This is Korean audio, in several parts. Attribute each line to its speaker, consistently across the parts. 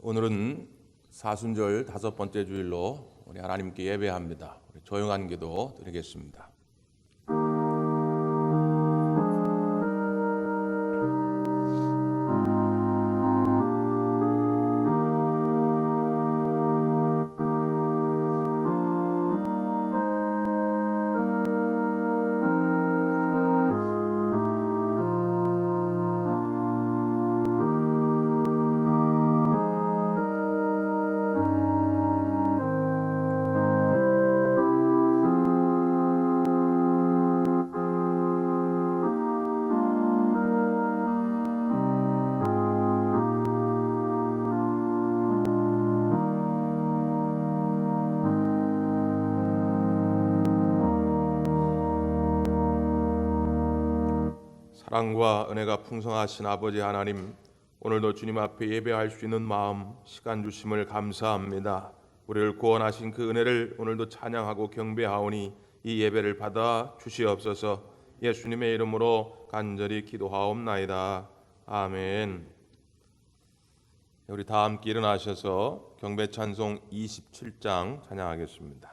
Speaker 1: 오늘은 사순절 5번째 주일로 우리 하나님께 예배합니다. 우리 조용한 기도 드리겠습니다. 사랑과 은혜가 풍성하신 아버지 하나님, 오늘도 주님 앞에 예배할 수 있는 마음, 시간 주심을 감사합니다. 우리를 구원하신 그 은혜를 오늘도 찬양하고 경배하오니 이 예배를 받아 주시옵소서. 예수님의 이름으로 간절히 기도하옵나이다. 아멘. 우리 다 함께 일어나셔서 경배 찬송 27장 찬양하겠습니다.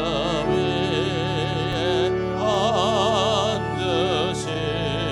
Speaker 2: 그 위에 앉으신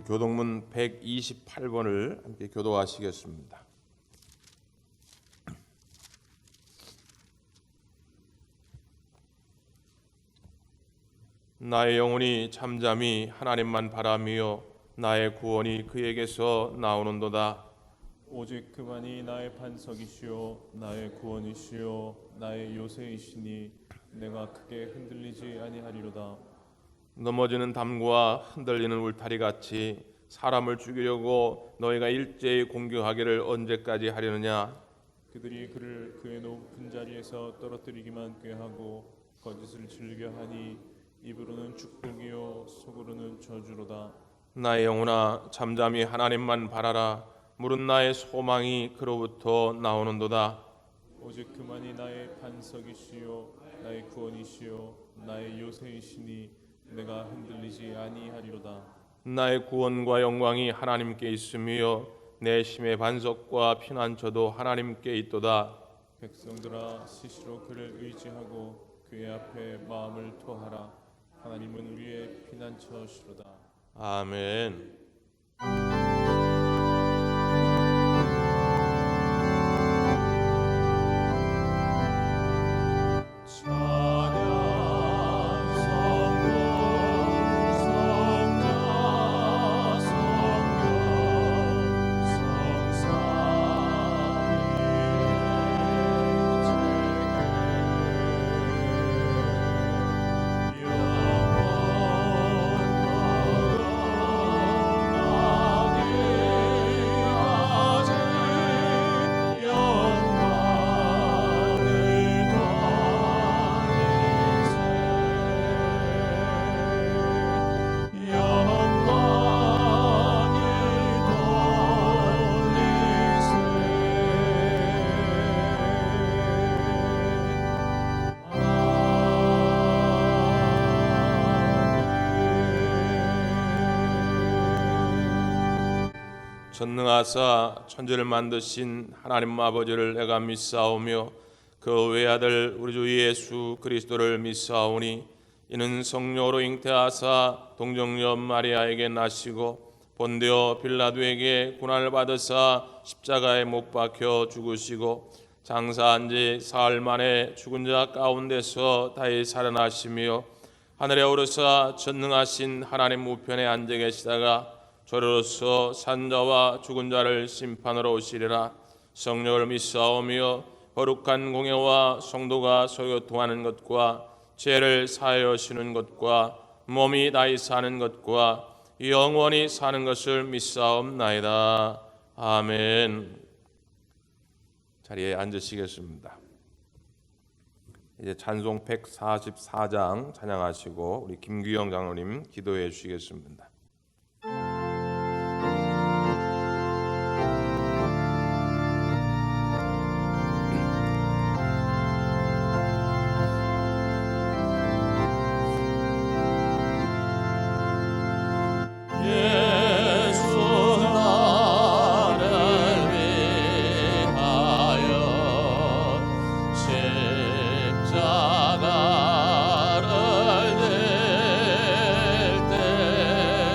Speaker 1: 교동문 128번을 함께 교도하시겠습니다. 나의 영혼이 잠잠히 하나님만 바라며 나의 구원이 그에게서 나오는도다.
Speaker 2: 오직 그만이 나의 반석이시요 나의 구원이시요 나의 요새이시니 내가 크게 흔들리지 아니하리로다.
Speaker 1: 넘어지는 담과 흔들리는 울타리 같이 사람을 죽이려고 너희가 일제히 공격하기를 언제까지 하려느냐?
Speaker 2: 그들이 그를 그의 높은 자리에서 떨어뜨리기만 꾀하고 거짓을 즐겨하니 입으로는 축복이요 속으로는 저주로다.
Speaker 1: 나의 영혼아 잠잠히 하나님만 바라라. 물은 나의 소망이 그로부터 나오는도다.
Speaker 2: 오직 그만이 나의 반석이시요 나의 구원이시요 나의 요새이시니 내가 흔들리지 아니하리로다.
Speaker 1: 나의 구원과 영광이 하나님께 있으며 내 심의 반석과 피난처도 하나님께 있도다.
Speaker 2: 백성들아 시시로 그를 의지하고 그의 앞에 마음을 토하라. 하나님은 우리의 피난처시로다.
Speaker 1: 아멘. 전능하사 천지를 만드신 하나님 아버지를 내가 믿사오며 그 외아들 우리 주 예수 그리스도를 믿사오니 이는 성령으로 잉태하사 동정녀 마리아에게 나시고 본디오 빌라도에게 고난을 받으사 십자가에 못 박혀 죽으시고 장사한 지 사흘 만에 죽은 자 가운데서 다시 살아나시며 하늘에 오르사 전능하신 하나님 우편에 앉아 계시다가 저로서 산자와 죽은 자를 심판하러 오시리라. 성령을 믿사오며 거룩한 공예와 성도가 소교통하는 것과 죄를 사하여 주는 것과 몸이 다시 사는 것과 영원히 사는 것을 믿사옵나이다. 아멘. 자리에 앉으시겠습니다. 이제 찬송 144장 찬양하시고 우리 김규영 장로님 기도해 주시겠습니다.
Speaker 3: 십자가를 들 때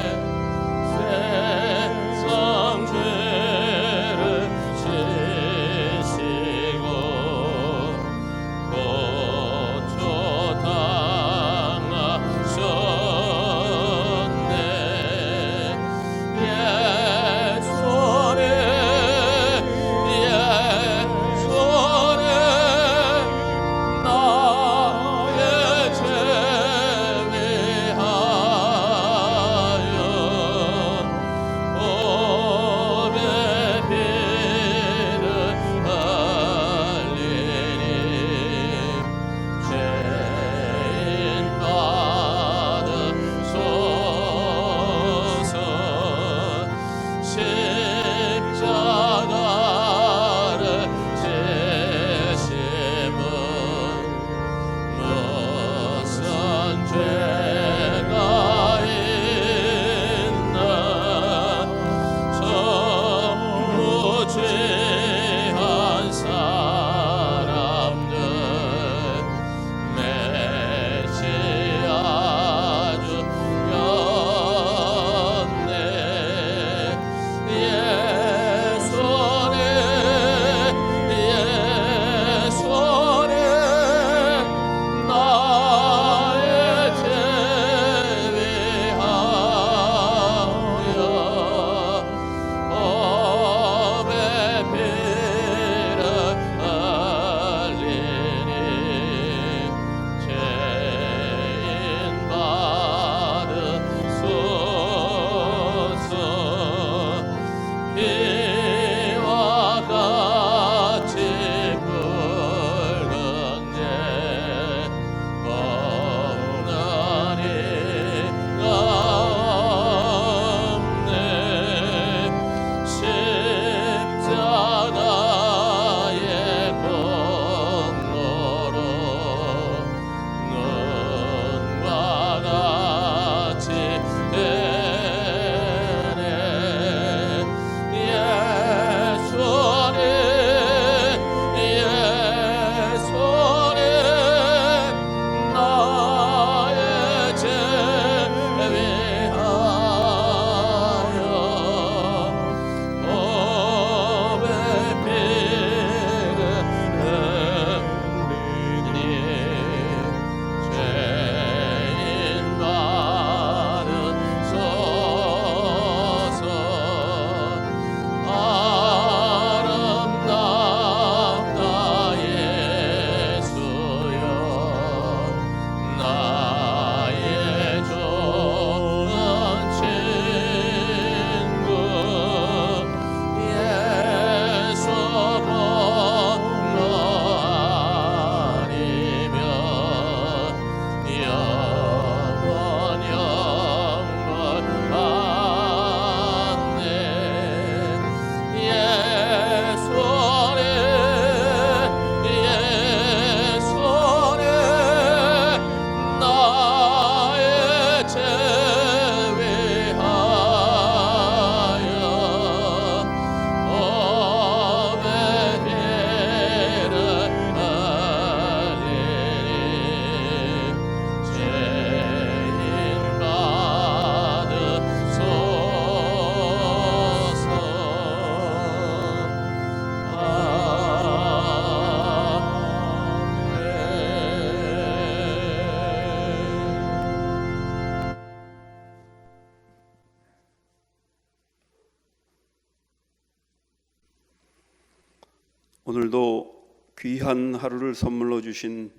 Speaker 3: 오늘도 귀한 하루를 선물로 주신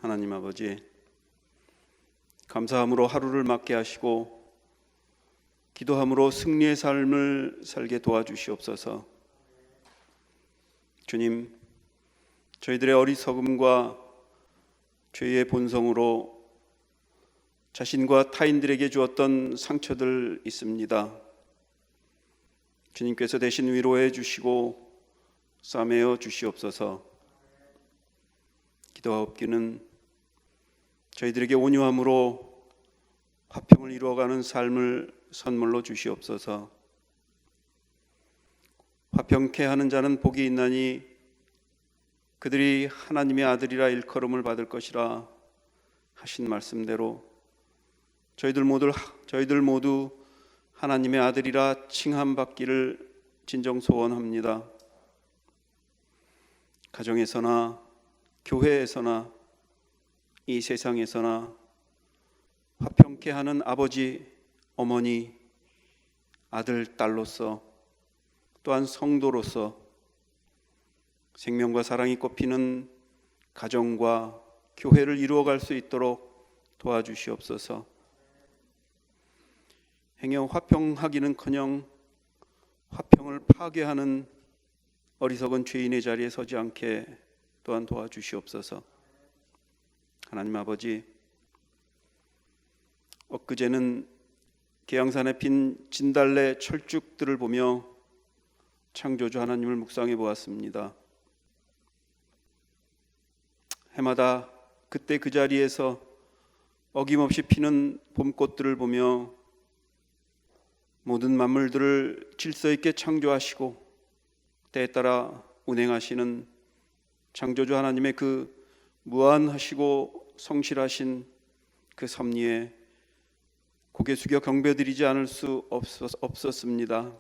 Speaker 3: 하나님 아버지, 감사함으로 하루를 맞게 하시고 기도함으로 승리의 삶을 살게 도와주시옵소서. 주님, 저희들의 어리석음과 죄의 본성으로 자신과 타인들에게 주었던 상처들 있습니다. 주님께서 대신 위로해 주시고 싸매어 주시옵소서. 기도하옵기는 저희들에게 온유함으로 화평을 이루어가는 삶을 선물로 주시옵소서. 화평케 하는 자는 복이 있나니 그들이 하나님의 아들이라 일컬음을 받을 것이라 하신 말씀대로 저희들 모두 하나님의 아들이라 칭함받기를 진정 소원합니다. 가정에서나 교회에서나 이 세상에서나 화평케 하는 아버지, 어머니, 아들, 딸로서 또한 성도로서 생명과 사랑이 꽃피는 가정과 교회를 이루어갈 수 있도록 도와주시옵소서. 행여 화평하기는커녕 화평을 파괴하는 어리석은 죄인의 자리에 서지 않게 또한 도와주시옵소서. 하나님 아버지, 엊그제는 계양산에 핀 진달래 철쭉들을 보며 창조주 하나님을 묵상해 보았습니다. 해마다 그때 그 자리에서 어김없이 피는 봄꽃들을 보며 모든 만물들을 질서 있게 창조하시고 때에 따라 운행하시는 창조주 하나님의 그 무한하시고 성실하신 그 섭리에 고개 숙여 경배드리지 않을 수 없었습니다.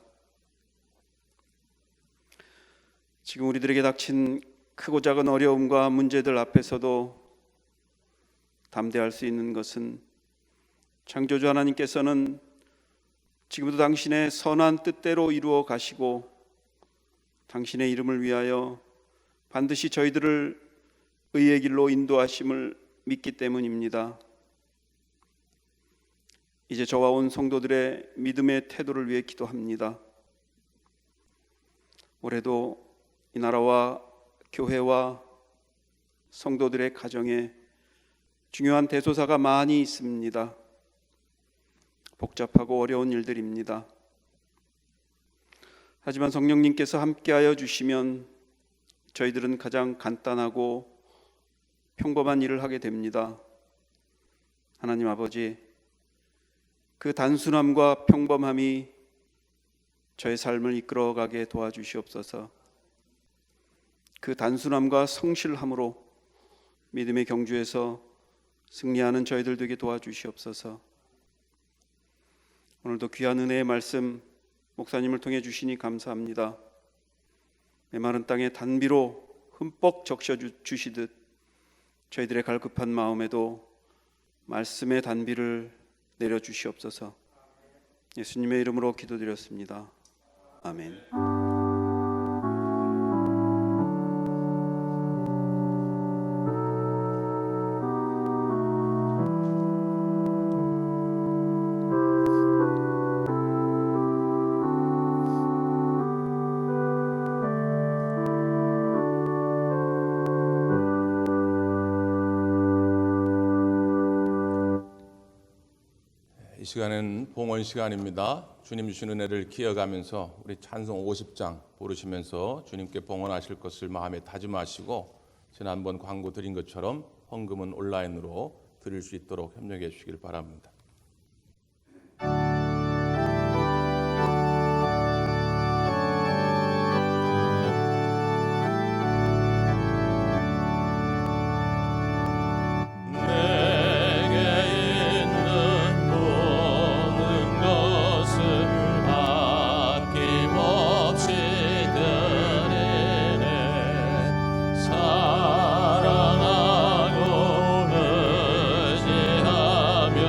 Speaker 3: 지금 우리들에게 닥친 크고 작은 어려움과 문제들 앞에서도 담대할 수 있는 것은 창조주 하나님께서는 지금도 당신의 선한 뜻대로 이루어 가시고 당신의 이름을 위하여 반드시 저희들을 의의 길로 인도하심을 믿기 때문입니다. 이제 저와 온 성도들의 믿음의 태도를 위해 기도합니다. 올해도 이 나라와 교회와 성도들의 가정에 중요한 대소사가 많이 있습니다. 복잡하고 어려운 일들입니다. 하지만 성령님께서 함께하여 주시면 저희들은 가장 간단하고 평범한 일을 하게 됩니다. 하나님 아버지, 그 단순함과 평범함이 저의 삶을 이끌어가게 도와주시옵소서. 그 단순함과 성실함으로 믿음의 경주에서 승리하는 저희들 되게 도와주시옵소서. 오늘도 귀한 은혜의 말씀 목사님을 통해 주시니 감사합니다. 메마른 땅에 단비로 흠뻑 적셔 주시듯 저희들의 갈급한 마음에도 말씀의 단비를 내려 주시옵소서. 예수님의 이름으로 기도드렸습니다. 아멘.
Speaker 1: 이 시간은 봉헌 시간입니다. 주님 주신 은혜를 기억하면서 우리 찬송 50장 부르시면서 주님께 봉헌하실 것을 마음에 다짐하시고 지난번 광고 드린 것처럼 헌금은 온라인으로 드릴 수 있도록 협력해 주시길 바랍니다.
Speaker 2: 사랑하고 의지하며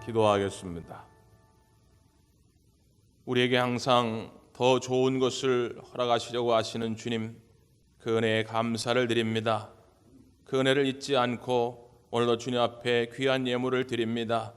Speaker 1: 기도하겠습니다. 우리에게 항상 더 좋은 것을 허락하시려고 하시는 주님, 그 은혜에 감사를 드립니다. 그 은혜를 잊지 않고 오늘도 주님 앞에 귀한 예물을 드립니다.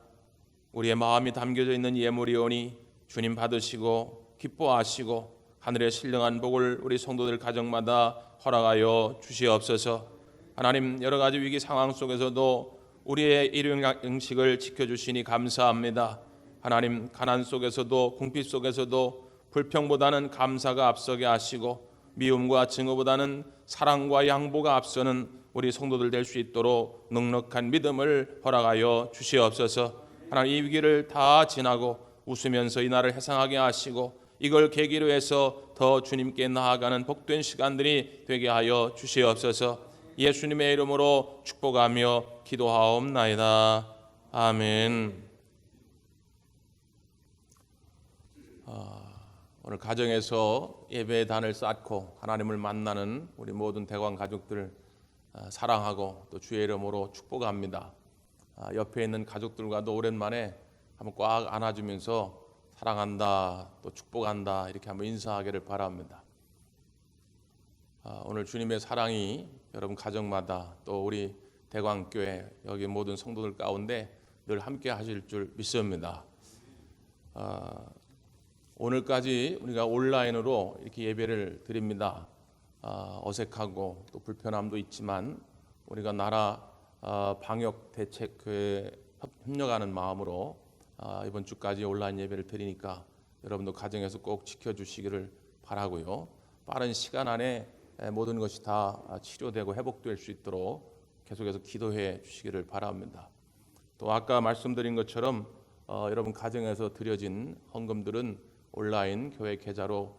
Speaker 1: 우리의 마음이 담겨져 있는 예물이오니 주님 받으시고 기뻐하시고 하늘의 신령한 복을 우리 성도들 가정마다 허락하여 주시옵소서. 하나님, 여러 가지 위기 상황 속에서도 우리의 일용양식을 지켜주시니 감사합니다. 하나님, 가난 속에서도 궁핍 속에서도 불평보다는 감사가 앞서게 하시고 미움과 증오보다는 사랑과 양보가 앞서는 우리 성도들 될 수 있도록 넉넉한 믿음을 허락하여 주시옵소서. 하나님, 이 위기를 다 지나고 웃으면서 이 날을 해상하게 하시고 이걸 계기로 해서 더 주님께 나아가는 복된 시간들이 되게 하여 주시옵소서. 예수님의 이름으로 축복하며 기도하옵나이다. 아멘. 오늘 가정에서 예배의 단을 쌓고 하나님을 만나는 우리 모든 대관 가족들 사랑하고 또 주의 이름으로 축복합니다. 옆에 있는 가족들과도 오랜만에 한번 꽉 안아주면서 사랑한다, 또 축복한다 이렇게 한번 인사하기를 바랍니다. 오늘 주님의 사랑이 여러분 가정마다 또 우리 대광교회 여기 모든 성도들 가운데 늘 함께 하실 줄 믿습니다. 오늘까지 우리가 온라인으로 이렇게 예배를 드립니다. 어색하고 또 불편함도 있지만 우리가 나라 방역 대책에 협력하는 마음으로 이번 주까지 온라인 예배를 드리니까 여러분도 가정에서 꼭 지켜주시기를 바라고요. 빠른 시간 안에 모든 것이 다 치료되고 회복될 수 있도록 계속해서 기도해 주시기를 바랍니다. 또 아까 말씀드린 것처럼 여러분 가정에서 드려진 헌금들은 온라인 교회 계좌로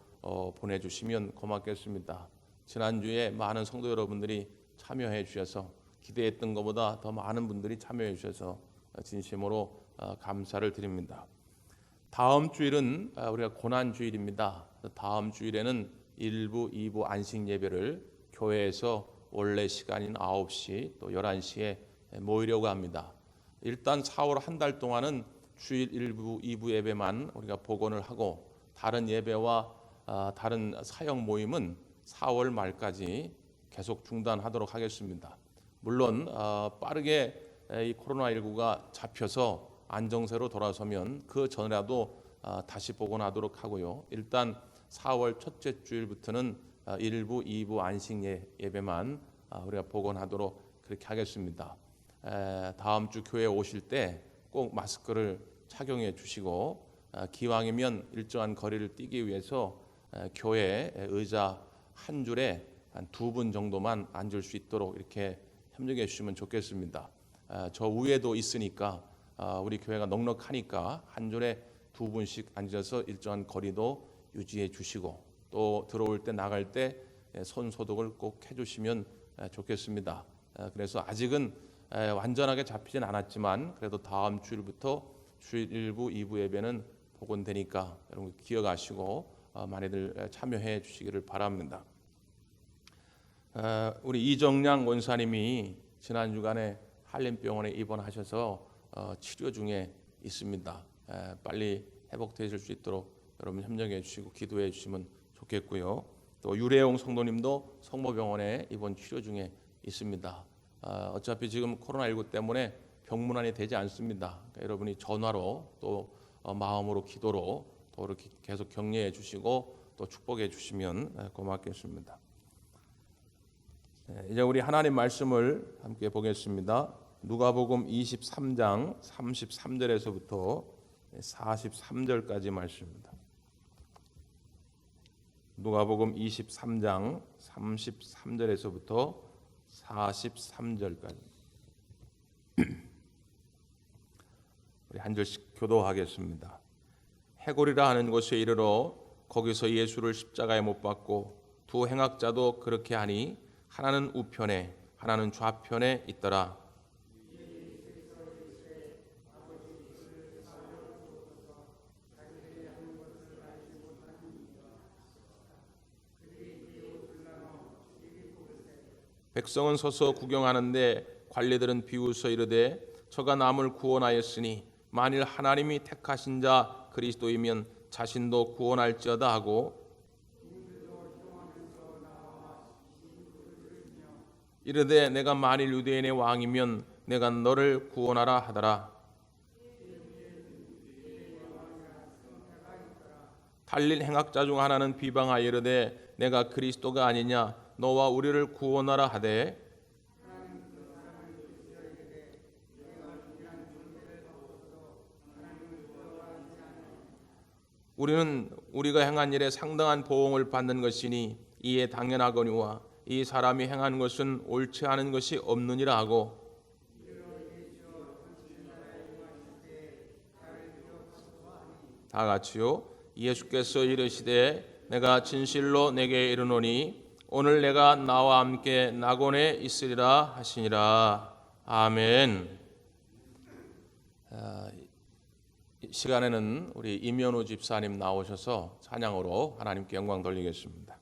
Speaker 1: 보내주시면 고맙겠습니다. 지난주에 많은 성도 여러분들이 참여해 주셔서 기대했던 것보다 더 많은 분들이 참여해 주셔서 진심으로 감사를 드립니다. 다음 주일은 우리가 고난주일입니다. 다음 주일에는 1부, 2부 안식 예배를 교회에서 원래 시간인 9시 또 11시에 모이려고 합니다. 일단 4월 한 달 동안은 주일 1부, 2부 예배만 우리가 복원을 하고 다른 예배와 다른 사역 모임은 4월 말까지 계속 중단하도록 하겠습니다. 물론 빠르게 이 코로나19가 잡혀서 안정세로 돌아서면 그 전이라도 다시 복원하도록 하고요. 일단 4월 첫째 주일부터는 1부, 2부 안식 예배만 우리가 복원하도록 그렇게 하겠습니다. 다음 주 교회 오실 때 꼭 마스크를 착용해 주시고 기왕이면 일정한 거리를 띄기 위해서 교회 의자 한 줄에 한 2분 정도만 앉을 수 있도록 이렇게 협력해 주시면 좋겠습니다. 저 위에도 있으니까 우리 교회가 넉넉하니까 한 줄에 2분씩 앉아서 일정한 거리도 유지해 주시고 또 들어올 때 나갈 때 손 소독을 꼭 해주시면 좋겠습니다. 그래서 아직은 완전하게 잡히진 않았지만 그래도 다음 주일부터 주일 1부, 2부 예배는 복원되니까 여러분 기억하시고 많이들 참여해 주시기를 바랍니다. 우리 이정량 원사님이 지난 주간에 한림병원에 입원하셔서 치료 중에 있습니다. 빨리 회복되실 수 있도록 여러분 협력해 주시고 기도해 주시면 좋겠고요. 또 유래용 성도님도 성모병원에 입원 치료 중에 있습니다. 어차피 지금 코로나19 때문에 병문안이 되지 않습니다. 그러니까 여러분이 전화로 또 마음으로 기도로 또 이렇게 계속 격려해 주시고 또 축복해 주시면 고맙겠습니다. 이제 우리 하나님 말씀을 함께 보겠습니다. 누가복음 23장 33절에서부터 43절까지 말씀입니다. 누가복음 23장 33절에서부터 43절까지 우리 한 절씩 교도하겠습니다. 해골이라 하는 곳에 이르러 거기서 예수를 십자가에 못 박고 두 행악자도 그렇게 하니 하나는 우편에 하나는 좌편에 있더라. 백성은 서서 구경하는데 관리들은 비웃어 이르되 저가 남을 구원하였으니 만일 하나님이 택하신 자 그리스도이면 자신도 구원할지어다 하고 이르되 내가 만일 유대인의 왕이면 내가 너를 구원하라 하더라. 달린 행악자 중 하나는 비방하여 이르되 내가 그리스도가 아니냐 너와 우리를 구원하라 하되 우리는 우리가 행한 일에 상당한 보응을 받는 것이니 이에 당연하거니와 이 사람이 행한 것은 옳지 않은 것이 없느니라 하고 다 같이요. 예수께서 이르시되 내가 진실로 내게 이르노니 오늘 내가 나와 함께 낙원에 있으리라 하시니라. 아멘. 이 시간에는 우리 임현우 집사님 나오셔서 찬양으로 하나님께 영광 돌리겠습니다.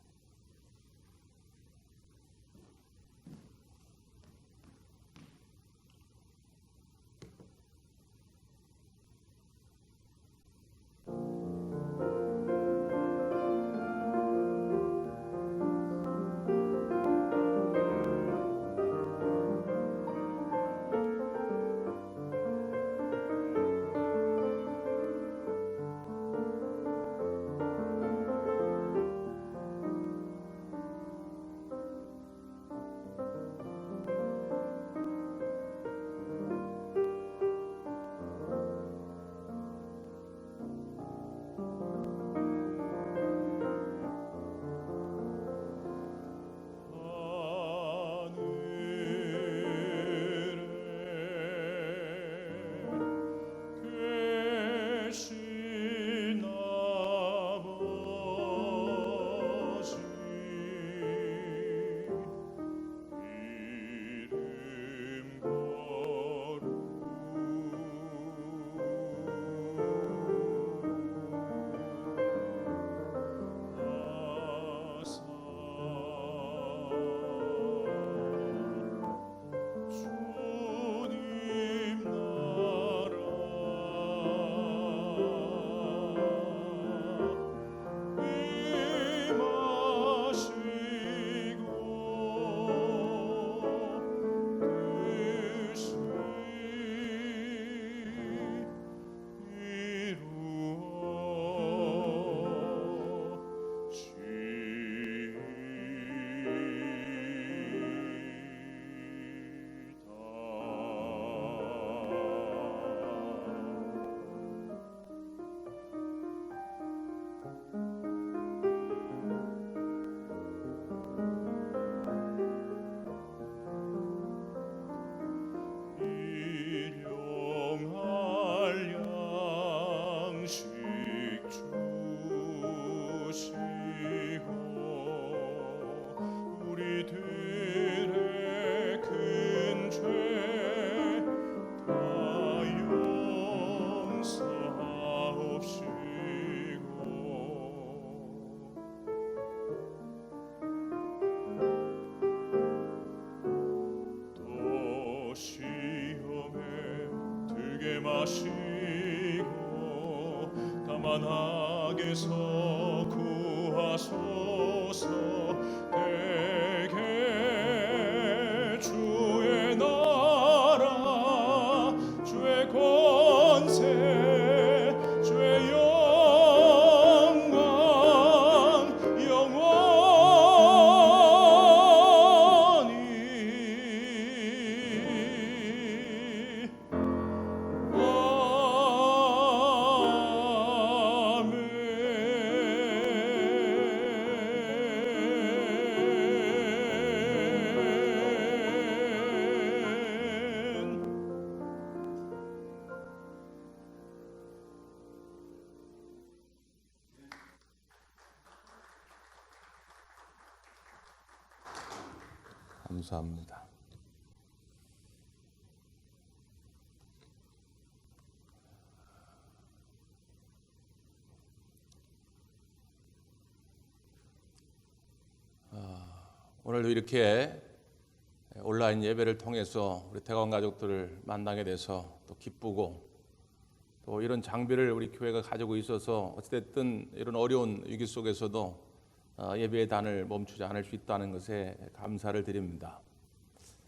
Speaker 2: 마시고 가만하게서 구하소서. 내게 주의 나라 주의 권세 주의 영광 영원히
Speaker 1: 감사합니다. 오늘도 이렇게 온라인 예배를 통해서 우리 대관 가족들을 만나게 돼서 또 기쁘고 또 이런 장비를 우리 교회가 가지고 있어서 어찌됐든 이런 어려운 위기 속에서도 예배의 단을 멈추지 않을 수 있다는 것에 감사를 드립니다.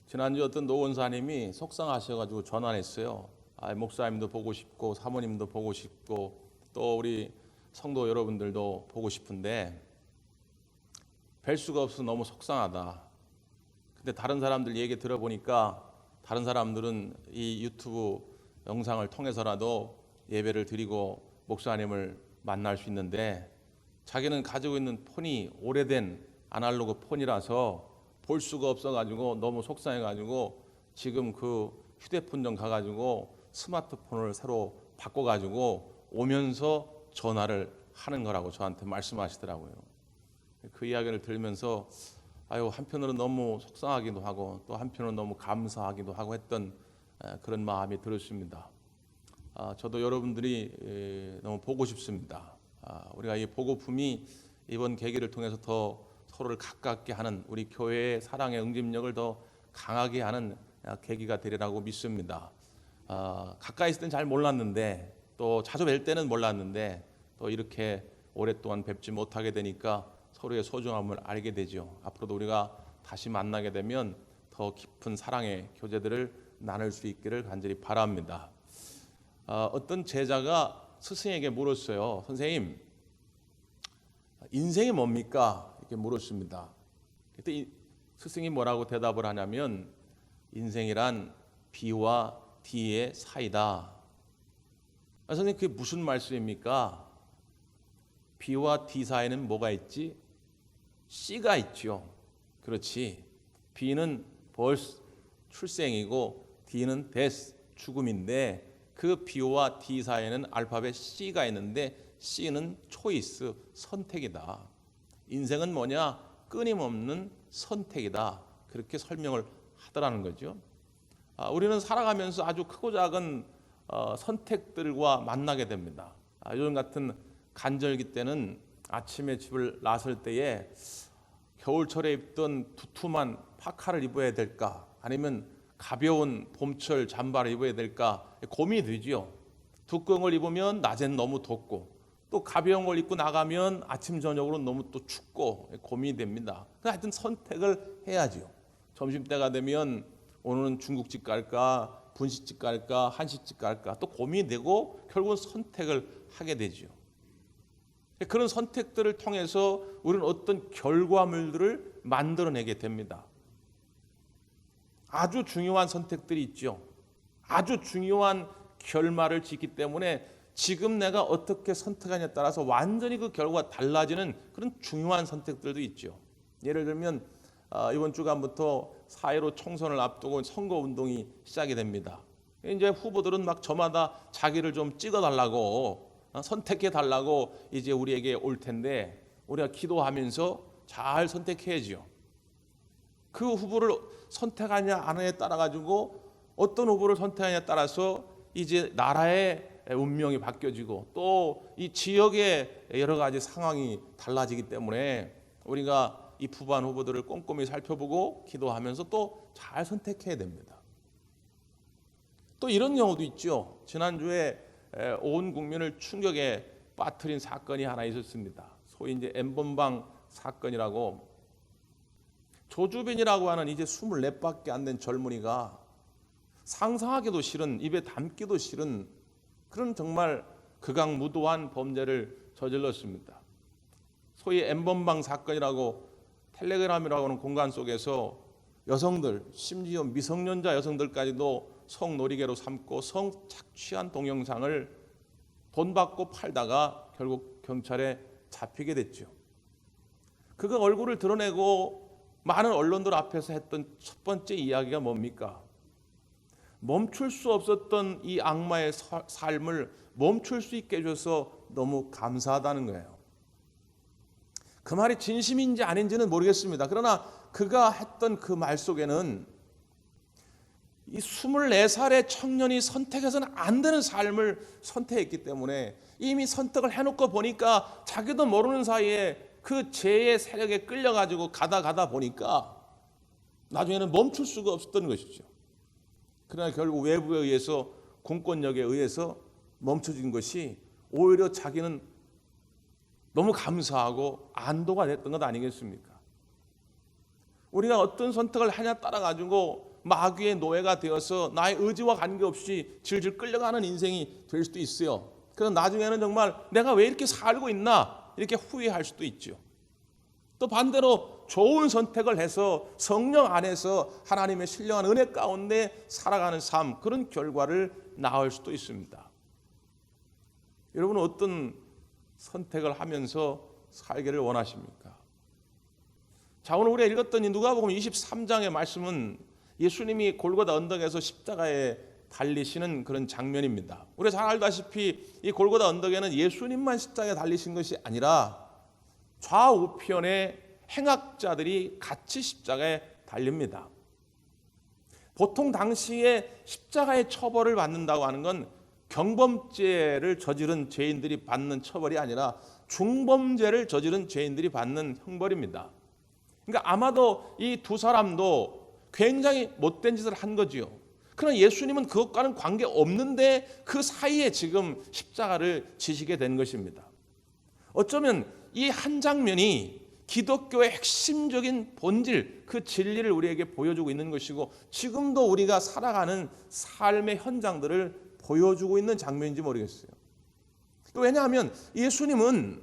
Speaker 1: 지난주 어떤 노원사님이 속상하셔가지고 전화했어요. 목사님도 보고 싶고 사모님도 보고 싶고 또 우리 성도 여러분들도 보고 싶은데 뵐 수가 없어서 너무 속상하다. 근데 다른 사람들 얘기 들어보니까 다른 사람들은 이 유튜브 영상을 통해서라도 예배를 드리고 목사님을 만날 수 있는데 자기는 가지고 있는 폰이 오래된 아날로그 폰이라서 볼 수가 없어가지고 너무 속상해가지고 지금 그 휴대폰 좀 가가지고 스마트폰을 새로 바꿔가지고 오면서 전화를 하는 거라고 저한테 말씀하시더라고요. 그 이야기를 들으면서 한편으로는 너무 속상하기도 하고 또 한편으로는 너무 감사하기도 하고 했던 그런 마음이 들었습니다. 저도 여러분들이 너무 보고 싶습니다. 우리가 이 보고품이 이번 계기를 통해서 더 서로를 가깝게 하는 우리 교회의 사랑의 응집력을 더 강하게 하는 계기가 되리라고 믿습니다. 가까이 있을 땐 잘 몰랐는데 또 자주 뵐 때는 몰랐는데 또 이렇게 오랫동안 뵙지 못하게 되니까 서로의 소중함을 알게 되죠. 앞으로도 우리가 다시 만나게 되면 더 깊은 사랑의 교제들을 나눌 수 있기를 간절히 바랍니다. 어떤 제자가 스승에게 물었어요. 선생님, 인생이 뭡니까? 이렇게 물었습니다. 그때 이 스승이 뭐라고 대답을 하냐면 인생이란 B와 D의 사이다. 선생님, 그게 무슨 말씀입니까? B와 D 사이에는 뭐가 있지? C가 있죠. 그렇지. B는 벌써 출생이고 D는 데스, 죽음인데 그 B와 D 사이에는 알파벳 C가 있는데 C는 초이스, 선택이다. 인생은 뭐냐? 끊임없는 선택이다. 그렇게 설명을 하더라는 거죠. 우리는 살아가면서 아주 크고 작은 선택들과 만나게 됩니다. 요즘 같은 간절기 때는 아침에 집을 나설 때에 겨울철에 입던 두툼한 파카를 입어야 될까? 아니면 가벼운 봄철 잠바를 입어야 될까? 고민이 되죠. 두꺼운 걸 입으면 낮엔 너무 덥고 또 가벼운 걸 입고 나가면 아침 저녁으로 너무 또 춥고 고민이 됩니다. 하여튼 선택을 해야죠. 점심때가 되면 오늘은 중국집 갈까? 분식집 갈까? 한식집 갈까? 또 고민이 되고 결국은 선택을 하게 되죠. 그런 선택들을 통해서 우리는 어떤 결과물들을 만들어내게 됩니다. 아주 중요한 선택들이 있죠. 아주 중요한 결말을 짓기 때문에 지금 내가 어떻게 선택하냐에 따라서 완전히 그 결과가 달라지는 그런 중요한 선택들도 있죠. 예를 들면 이번 주간부터 4.15 총선을 앞두고 선거운동이 시작이 됩니다. 이제 후보들은 막 저마다 자기를 좀 찍어달라고 선택해달라고 이제 우리에게 올 텐데 우리가 기도하면서 잘 선택해야죠. 그 후보를 선택하냐 안 하냐에 따라 가지고 어떤 후보를 선택하냐에 따라서 이제 나라의 운명이 바뀌어지고 또 이 지역의 여러 가지 상황이 달라지기 때문에 우리가 이 후보한 후보들을 꼼꼼히 살펴보고 기도하면서 또 잘 선택해야 됩니다. 또 이런 경우도 있죠. 지난주에 온 국민을 충격에 빠뜨린 사건이 하나 있었습니다. 소위 이제 N번방 사건이라고 조주빈이라고 하는 이제 24밖에 안 된 젊은이가 상상하기도 싫은 입에 담기도 싫은 그런 정말 극악무도한 범죄를 저질렀습니다. 소위 N번방 사건이라고 텔레그램이라고 하는 공간 속에서 여성들, 심지어 미성년자 여성들까지도 성놀이개로 삼고 성착취한 동영상을 돈 받고 팔다가 결국 경찰에 잡히게 됐죠. 그가 얼굴을 드러내고 많은 언론들 앞에서 했던 첫 번째 이야기가 뭡니까? 멈출 수 없었던 이 악마의 삶을 멈출 수 있게 해줘서 너무 감사하다는 거예요. 그 말이 진심인지 아닌지는 모르겠습니다. 그러나 그가 했던 그 말 속에는 이 24살의 청년이 선택해서는 안 되는 삶을 선택했기 때문에 이미 선택을 해놓고 보니까 자기도 모르는 사이에 그 죄의 세력에 끌려가지고 가다 보니까 나중에는 멈출 수가 없었던 것이죠. 그러나 결국 외부에 의해서 공권력에 의해서 멈춰진 것이 오히려 자기는 너무 감사하고 안도가 됐던 것 아니겠습니까? 우리가 어떤 선택을 하냐 따라 가지고 마귀의 노예가 되어서 나의 의지와 관계없이 질질 끌려가는 인생이 될 수도 있어요. 그래서 나중에는 정말 내가 왜 이렇게 살고 있나 이렇게 후회할 수도 있죠. 또 반대로 좋은 선택을 해서 성령 안에서 하나님의 신령한 은혜 가운데 살아가는 삶, 그런 결과를 낳을 수도 있습니다. 여러분은 어떤 선택을 하면서 살기를 원하십니까? 자, 오늘 우리가 읽었던 이 누가복음 23장의 말씀은 예수님이 골고다 언덕에서 십자가에 달리시는 그런 장면입니다. 우리가 잘 알다시피 이 골고다 언덕에는 예수님만 십자가에 달리신 것이 아니라 좌우편에 행악자들이 같이 십자가에 달립니다. 보통 당시에 십자가의 처벌을 받는다고 하는 건 경범죄를 저지른 죄인들이 받는 처벌이 아니라 중범죄를 저지른 죄인들이 받는 형벌입니다. 그러니까 아마도 이 두 사람도 굉장히 못된 짓을 한 거지요. 그러나 예수님은 그것과는 관계없는데 그 사이에 지금 십자가를 지시게 된 것입니다. 어쩌면 이 한 장면이 기독교의 핵심적인 본질, 그 진리를 우리에게 보여주고 있는 것이고 지금도 우리가 살아가는 삶의 현장들을 보여주고 있는 장면인지 모르겠어요. 왜냐하면 예수님은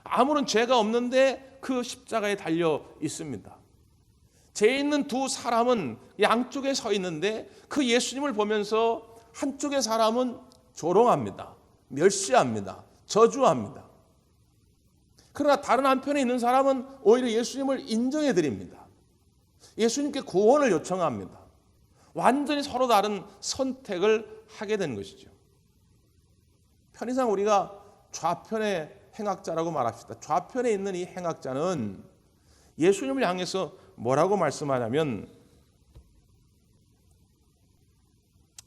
Speaker 1: 아무런 죄가 없는데 그 십자가에 달려 있습니다. 죄 있는 두 사람은 양쪽에 서 있는데 그 예수님을 보면서 한쪽의 사람은 조롱합니다. 멸시합니다. 저주합니다. 그러나 다른 한편에 있는 사람은 오히려 예수님을 인정해 드립니다. 예수님께 구원을 요청합니다. 완전히 서로 다른 선택을 하게 된 것이죠. 편의상 우리가 좌편의 행악자라고 말합시다. 좌편에 있는 이 행악자는 예수님을 향해서 뭐라고 말씀하냐면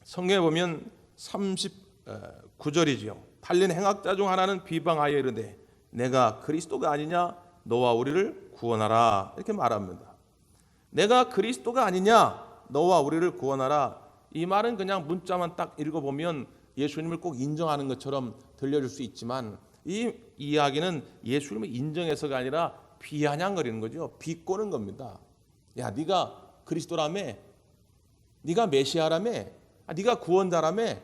Speaker 1: 성경에 보면 39절이죠. 달린 행악자 중 하나는 비방하여 이르되 내가 그리스도가 아니냐 너와 우리를 구원하라 이렇게 말합니다. 내가 그리스도가 아니냐 너와 우리를 구원하라. 이 말은 그냥 문자만 딱 읽어보면 예수님을 꼭 인정하는 것처럼 들려줄 수 있지만 이 이야기는 예수님을 인정해서가 아니라 비아냥거리는 거죠. 비꼬는 겁니다. 야, 네가 그리스도라며, 네가 메시아라며, 네가 구원자라며,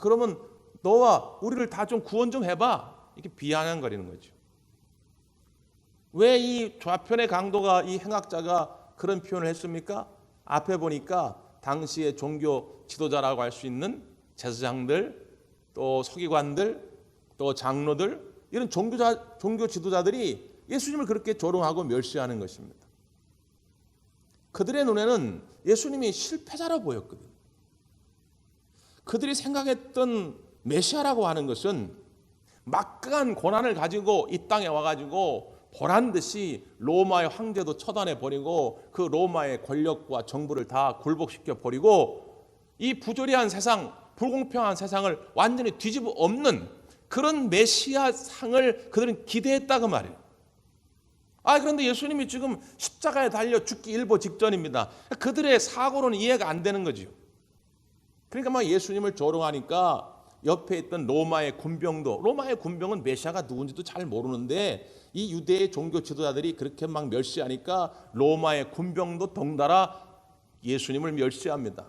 Speaker 1: 그러면 너와 우리를 다 좀 구원 좀 해봐. 이렇게 비아냥거리는 거죠. 왜 이 좌편의 강도가 이 행악자가 그런 표현을 했습니까? 앞에 보니까 당시의 종교 지도자라고 할 수 있는 제사장들, 또 서기관들, 또 장로들, 이런 종교 지도자들이 예수님을 그렇게 조롱하고 멸시하는 것입니다. 그들의 눈에는 예수님이 실패자로 보였거든요. 그들이 생각했던 메시아라고 하는 것은 막강한 고난을 가지고 이 땅에 와가지고 보란 듯이 로마의 황제도 처단해 버리고 그 로마의 권력과 정부를 다 굴복시켜 버리고 이 부조리한 세상, 불공평한 세상을 완전히 뒤집어 엎는 그런 메시아 상을 그들은 기대했다고 말이에요. 그런데 예수님이 지금 십자가에 달려 죽기 일보 직전입니다. 그들의 사고로는 이해가 안 되는 거죠. 그러니까 막 예수님을 조롱하니까 옆에 있던 로마의 군병은 메시아가 누군지도 잘 모르는데 이 유대의 종교 지도자들이 그렇게 막 멸시하니까 로마의 군병도 덩달아 예수님을 멸시합니다.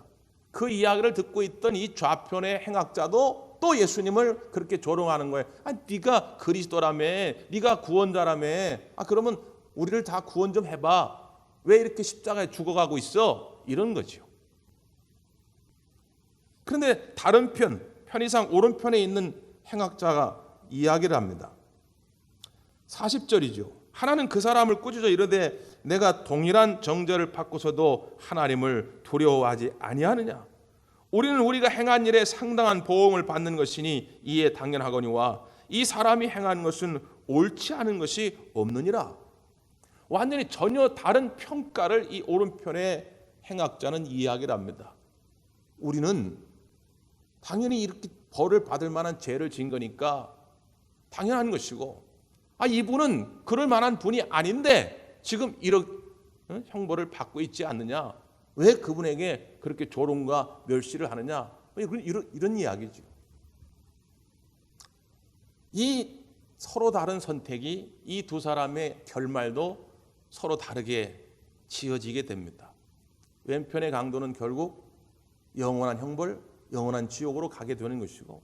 Speaker 1: 그 이야기를 듣고 있던 이 좌편의 행악자도 또 예수님을 그렇게 조롱하는 거예요. 네가 그리스도라며, 네가 구원자라며, 그러면 우리를 다 구원 좀 해봐. 왜 이렇게 십자가에 죽어가고 있어? 이런 거죠. 그런데 다른 편의상 오른편에 있는 행악자가 이야기를 합니다. 40절이죠. 하나는 그 사람을 꾸짖어 이르되 내가 동일한 정죄를 받고서도 하나님을 두려워하지 아니하느냐. 우리는 우리가 행한 일에 상당한 보응을 받는 것이니 이에 당연하거니와 이 사람이 행한 것은 옳지 않은 것이 없느니라. 완전히 전혀 다른 평가를 이 오른편의 행악자는 이야기를 합니다. 우리는 당연히 이렇게 벌을 받을 만한 죄를 지은 거니까 당연한 것이고 이분은 그럴 만한 분이 아닌데 지금 이런 형벌을 받고 있지 않느냐. 왜 그분에게 그렇게 조롱과 멸시를 하느냐. 이런 이야기죠. 이 서로 다른 선택이 이 두 사람의 결말도 서로 다르게 지어지게 됩니다. 왼편의 강도는 결국 영원한 형벌, 영원한 지옥으로 가게 되는 것이고,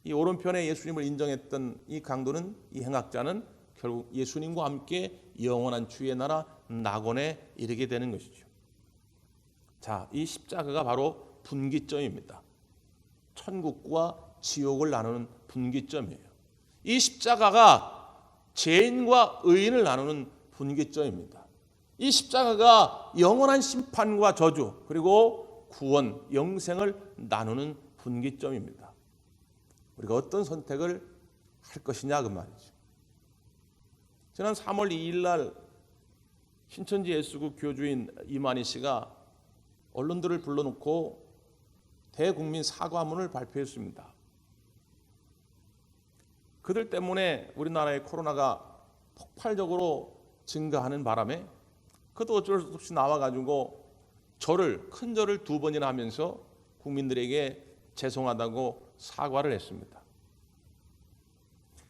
Speaker 1: 이 오른편에 예수님을 인정했던 이 강도는, 이 행악자는 결국 예수님과 함께 영원한 주의 나라 낙원에 이르게 되는 것이죠. 자, 이 십자가가 바로 분기점입니다. 천국과 지옥을 나누는 분기점이에요. 이 십자가가 죄인과 의인을 나누는 분기점입니다. 이 십자가가 영원한 심판과 저주, 그리고 구원, 영생을 나누는 분기점입니다. 우리가 어떤 선택을 할 것이냐 그 말이죠. 지난 3월 2일 날 신천지 예수구 교주인 이만희 씨가 언론들을 불러놓고 대국민 사과문을 발표했습니다. 그들 때문에 우리나라의 코로나가 폭발적으로 증가하는 바람에 그도 어쩔 수 없이 나와가지고 큰 절을 2번이나 하면서 국민들에게 죄송하다고 사과를 했습니다.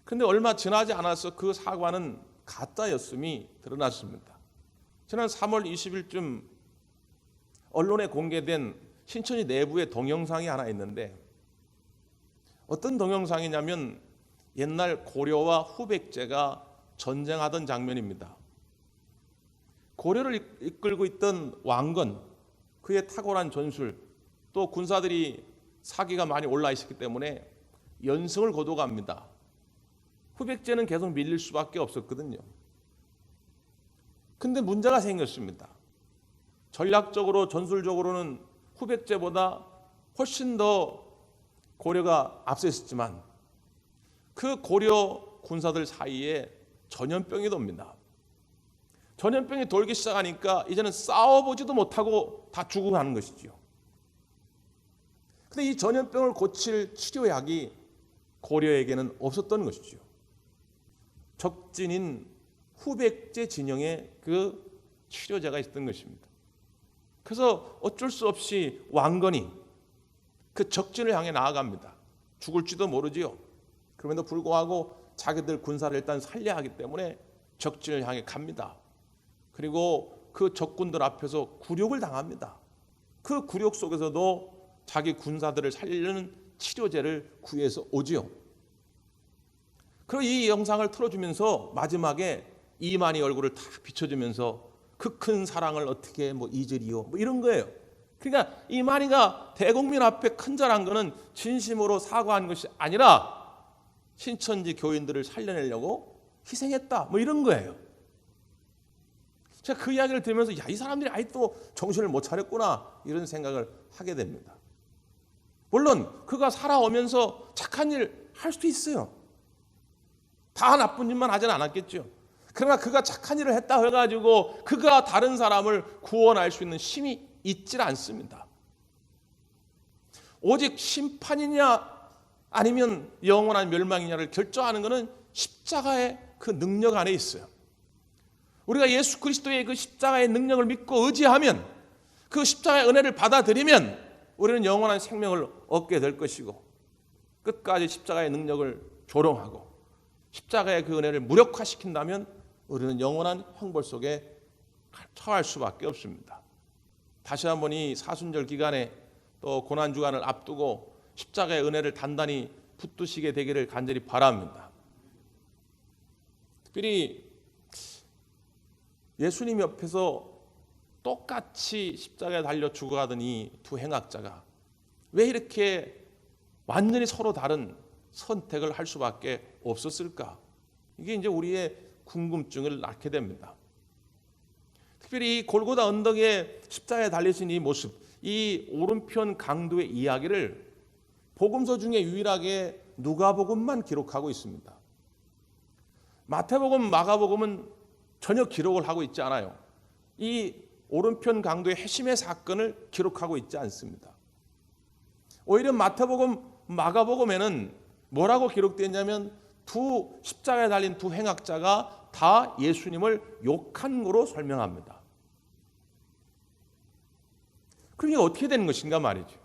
Speaker 1: 그런데 얼마 지나지 않아서 그 사과는 가짜였음이 드러났습니다. 지난 3월 20일쯤 언론에 공개된 신천지 내부의 동영상이 하나 있는데, 어떤 동영상이냐면 옛날 고려와 후백제가 전쟁하던 장면입니다. 고려를 이끌고 있던 왕건, 그의 탁월한 전술, 또 군사들이 사기가 많이 올라 있었기 때문에 연승을 거둬갑니다. 후백제는 계속 밀릴 수밖에 없었거든요. 근데 문제가 생겼습니다. 전략적으로, 전술적으로는 후백제보다 훨씬 더 고려가 앞서 있었지만 그 고려 군사들 사이에 전염병이 돕니다. 전염병이 돌기 시작하니까 이제는 싸워보지도 못하고 다 죽고 가는 것이죠. 근데 이 전염병을 고칠 치료약이 고려에게는 없었던 것이죠. 적진인 후백제 진영에 그 치료제가 있었던 것입니다. 그래서 어쩔 수 없이 왕건이 그 적진을 향해 나아갑니다. 죽을지도 모르지요. 그럼에도 불구하고 자기들 군사를 일단 살려야 하기 때문에 적진을 향해 갑니다. 그리고 그 적군들 앞에서 굴욕을 당합니다. 그 굴욕 속에서도 자기 군사들을 살리려는 치료제를 구해서 오지요. 그리고 이 영상을 틀어주면서 마지막에 이만희 얼굴을 탁 비춰주면서 그 큰 사랑을 어떻게 잊으리요, 이런 거예요. 그러니까 이만희가 대국민 앞에 큰절한 거는 진심으로 사과한 것이 아니라 신천지 교인들을 살려내려고 희생했다, 이런 거예요. 제가 그 이야기를 들으면서 이 사람들이 아직도 정신을 못 차렸구나, 이런 생각을 하게 됩니다. 물론 그가 살아오면서 착한 일 할 수도 있어요. 다 나쁜 일만 하지는 않았겠죠. 그러나 그가 착한 일을 했다 해가지고 그가 다른 사람을 구원할 수 있는 힘이 있질 않습니다. 오직 심판이냐 아니면 영원한 멸망이냐를 결정하는 것은 십자가의 그 능력 안에 있어요. 우리가 예수 그리스도의 그 십자가의 능력을 믿고 의지하면, 그 십자가의 은혜를 받아들이면 우리는 영원한 생명을 얻게 될 것이고, 끝까지 십자가의 능력을 조롱하고 십자가의 그 은혜를 무력화시킨다면 우리는 영원한 형벌 속에 처할 수밖에 없습니다. 다시 한번 이 사순절 기간에 또 고난주간을 앞두고 십자가의 은혜를 단단히 붙드시게 되기를 간절히 바랍니다. 특별히 예수님 옆에서 똑같이 십자가에 달려 죽어가던 이 두 행악자가 왜 이렇게 완전히 서로 다른 선택을 할 수밖에 없었을까? 이게 이제 우리의 궁금증을 낳게 됩니다. 특별히 이 골고다 언덕에 십자가에 달리신 이 모습, 이 오른편 강도의 이야기를 복음서 중에 유일하게 누가복음만 기록하고 있습니다. 마태복음, 마가복음은 전혀 기록을 하고 있지 않아요. 이 오른편 강도의 회심의 사건을 기록하고 있지 않습니다. 오히려 마태복음, 마가복음에는 뭐라고 기록되어 있냐면 두 십자가에 달린 두 행악자가 다 예수님을 욕한 거로 설명합니다. 그러니까 어떻게 되는 것인가 말이죠.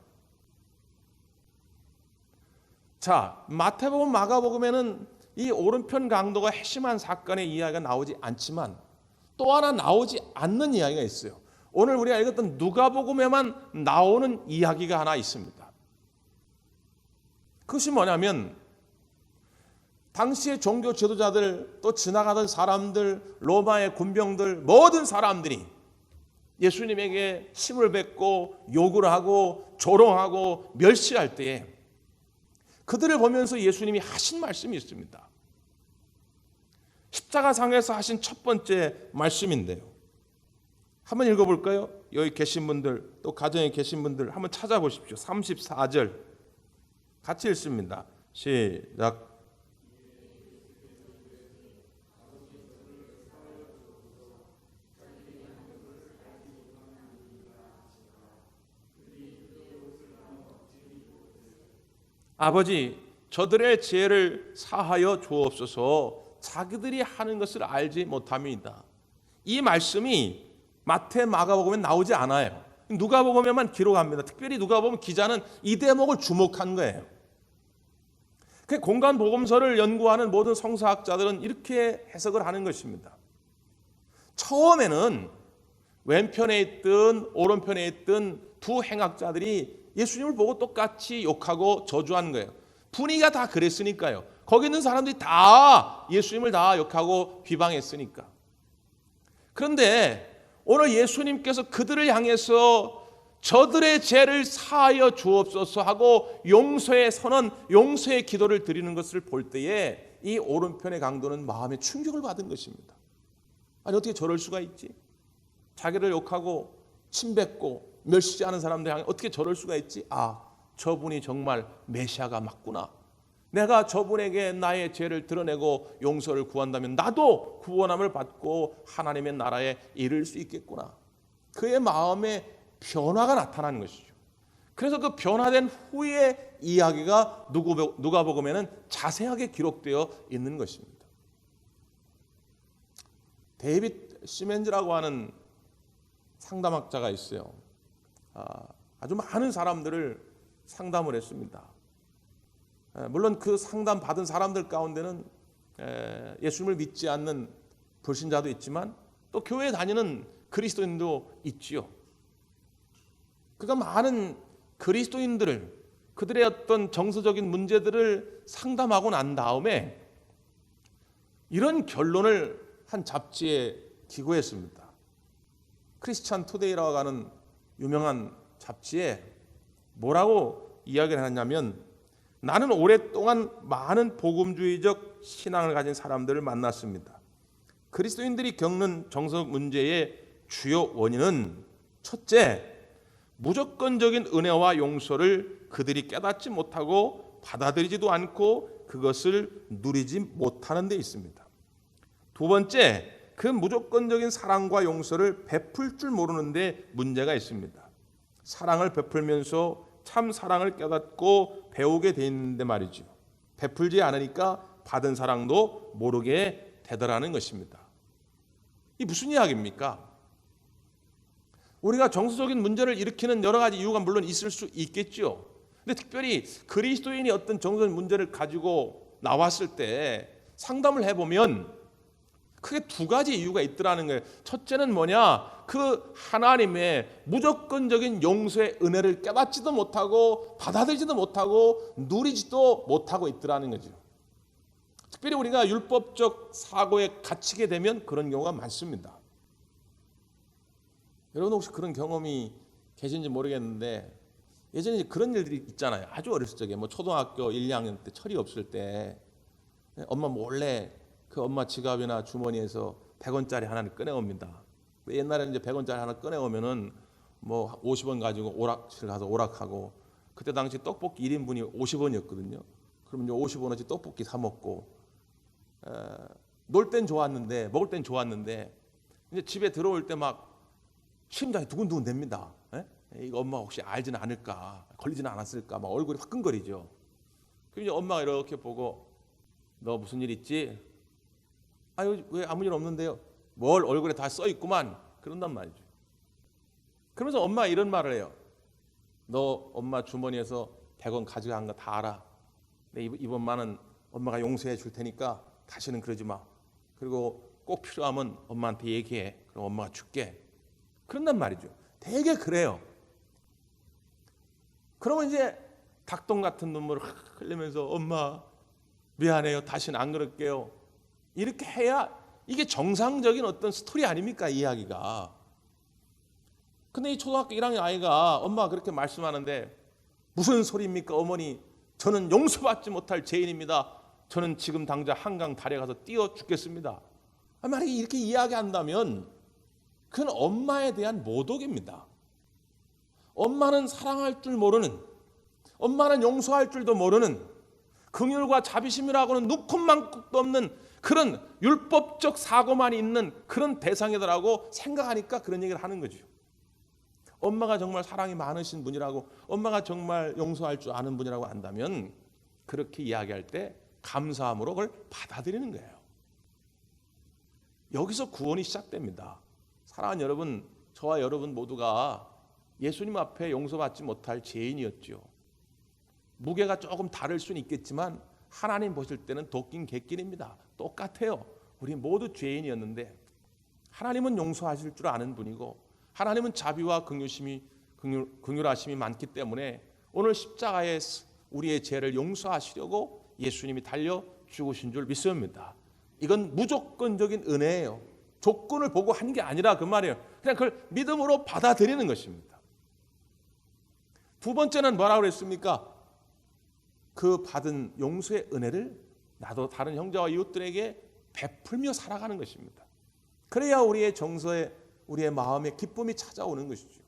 Speaker 1: 자, 마태복음, 마가복음에는 이 오른편 강도가 핵심한 사건의 이야기가 나오지 않지만 또 하나 나오지 않는 이야기가 있어요. 오늘 우리가 읽었던 누가복음에만 나오는 이야기가 하나 있습니다. 그것이 뭐냐면 당시의 종교 지도자들, 또 지나가던 사람들, 로마의 군병들, 모든 사람들이 예수님에게 침을 뱉고 욕을 하고 조롱하고 멸시할 때에 그들을 보면서 예수님이 하신 말씀이 있습니다. 십자가상에서 하신 첫 번째 말씀인데요. 한번 읽어볼까요? 여기 계신 분들, 또 가정에 계신 분들 한번 찾아보십시오. 34절 같이 읽습니다. 시작. 아버지, 저들의 죄를 사하여 주옵소서. 자기들이 하는 것을 알지 못함이다. 이 말씀이 마태, 마가복음에 나오지 않아요. 누가복음에만 기록합니다. 특별히 누가복음 기자는 이 대목을 주목한 거예요. 그 공간 복음서를 연구하는 모든 성서학자들은 이렇게 해석을 하는 것입니다. 처음에는 왼편에 있든 오른편에 있든 두 행악자들이 예수님을 보고 똑같이 욕하고 저주하는 거예요. 분위기가 다 그랬으니까요. 거기 있는 사람들이 다 예수님을 다 욕하고 비방했으니까. 그런데 오늘 예수님께서 그들을 향해서 저들의 죄를 사하여 주옵소서 하고 용서의 선언, 용서의 기도를 드리는 것을 볼 때에 이 오른편의 강도는 마음에 충격을 받은 것입니다. 아니 어떻게 저럴 수가 있지? 자기를 욕하고 침뱉고 멸시하는 사람들 향해 어떻게 저럴 수가 있지? 아, 저분이 정말 메시아가 맞구나. 내가 저분에게 나의 죄를 드러내고 용서를 구한다면 나도 구원함을 받고 하나님의 나라에 이를 수 있겠구나. 그의 마음에 변화가 나타나는 것이죠. 그래서 그 변화된 후의 이야기가 누가복음에는 자세하게 기록되어 있는 것입니다. 데이빗 시멘즈라고 하는 상담학자가 있어요. 아주 많은 사람들을 상담을 했습니다. 물론 그 상담 받은 사람들 가운데는 예수님을 믿지 않는 불신자도 있지만 또 교회에 다니는 그리스도인도 있지요. 그가 많은 그리스도인들을 그들의 어떤 정서적인 문제들을 상담하고 난 다음에 이런 결론을 한 잡지에 기고했습니다. 크리스찬 투데이라고 하는 유명한 잡지에 뭐라고 이야기를 하냐면 나는 오랫동안 많은 복음주의적 신앙을 가진 사람들을 만났습니다. 그리스도인들이 겪는 정서 문제의 주요 원인은 첫째, 무조건적인 은혜와 용서를 그들이 깨닫지 못하고 받아들이지도 않고 그것을 누리지 못하는 데 있습니다. 두 번째, 그 무조건적인 사랑과 용서를 베풀 줄 모르는 데 문제가 있습니다. 사랑을 베풀면서 참 사랑을 깨닫고 배우게 돼 있는데 말이죠. 베풀지 않으니까 받은 사랑도 모르게 되더라는 것입니다. 이 무슨 이야기입니까? 우리가 정서적인 문제를 일으키는 여러 가지 이유가 물론 있을 수 있겠죠. 근데 특별히 그리스도인이 어떤 정서적인 문제를 가지고 나왔을 때 상담을 해보면 크게 두 가지 이유가 있더라는 거예요. 첫째는 뭐냐? 그 하나님의 무조건적인 용서의 은혜를 깨닫지도 못하고 받아들이지도 못하고 누리지도 못하고 있더라는 거죠. 특별히 우리가 율법적 사고에 갇히게 되면 그런 경우가 많습니다. 여러분 혹시 그런 경험이 계신지 모르겠는데 예전에 그런 일들이 있잖아요. 아주 어렸을 적에 뭐 초등학교 1, 2학년 때 철이 없을 때 엄마 몰래 그 엄마 지갑이나 주머니에서 100원짜리 하나를 꺼내옵니다. 옛날에는 이제 100원짜리 하나 꺼내오면은 뭐 50원 가지고 오락실 가서 오락하고 그때 당시 떡볶이 1인분이 50원이었거든요. 그러면 이제 50원어치 떡볶이 사 먹고 놀 땐 좋았는데 먹을 땐 좋았는데 이제 집에 들어올 때 막 심장이 두근두근 됩니다. 이거 엄마 혹시 알지는 않을까, 걸리지는 않았을까, 막 얼굴이 화끈거리죠. 그럼 이제 엄마가 이렇게 보고 너 무슨 일 있지? 아유 왜 아무 일 없는데요. 뭘 얼굴에 다 써 있구만. 그런단 말이죠. 그러면서 엄마가 이런 말을 해요. 너 엄마 주머니에서 100원 가져간 거 다 알아. 근데 이번 만은 엄마가 용서해 줄 테니까 다시는 그러지 마. 그리고 꼭 필요하면 엄마한테 얘기해. 그럼 엄마가 줄게. 그런단 말이죠. 되게 그래요. 그러면 이제 닭똥 같은 눈물을 흘리면서 엄마 미안해요. 다시는 안 그럴게요. 이렇게 해야 이게 정상적인 어떤 스토리 아닙니까? 이야기가. 근데 이 초등학교 1학년 아이가 엄마가 그렇게 말씀하는데 무슨 소리입니까? 어머니 저는 용서받지 못할 죄인입니다. 저는 지금 당장 한강 다리에 가서 뛰어 죽겠습니다. 만약에 이렇게 이야기한다면 그건 엄마에 대한 모독입니다. 엄마는 사랑할 줄 모르는, 엄마는 용서할 줄도 모르는, 긍휼과 자비심이라고는 눈콧만큼도 없는 그런 율법적 사고만 있는 그런 대상이더라고 생각하니까 그런 얘기를 하는 거죠. 엄마가 정말 사랑이 많으신 분이라고, 엄마가 정말 용서할 줄 아는 분이라고 안다면 그렇게 이야기할 때 감사함으로 그걸 받아들이는 거예요. 여기서 구원이 시작됩니다. 사랑하는 여러분, 저와 여러분 모두가 예수님 앞에 용서받지 못할 죄인이었죠. 무게가 조금 다를 수는 있겠지만 하나님 보실 때는 도끼인 객길입니다. 똑같아요. 우리 모두 죄인이었는데 하나님은 용서하실 줄 아는 분이고 하나님은 자비와 긍휼하심이 많기 때문에 오늘 십자가에 우리의 죄를 용서하시려고 예수님이 달려 죽으신 줄 믿습니다. 이건 무조건적인 은혜예요. 조건을 보고 한 게 아니라 그 말이에요. 그냥 그걸 믿음으로 받아들이는 것입니다. 두 번째는 뭐라고 그랬습니까? 그 받은 용서의 은혜를 나도 다른 형제와 이웃들에게 베풀며 살아가는 것입니다. 그래야 우리의 정서에 우리의 마음에 기쁨이 찾아오는 것이죠.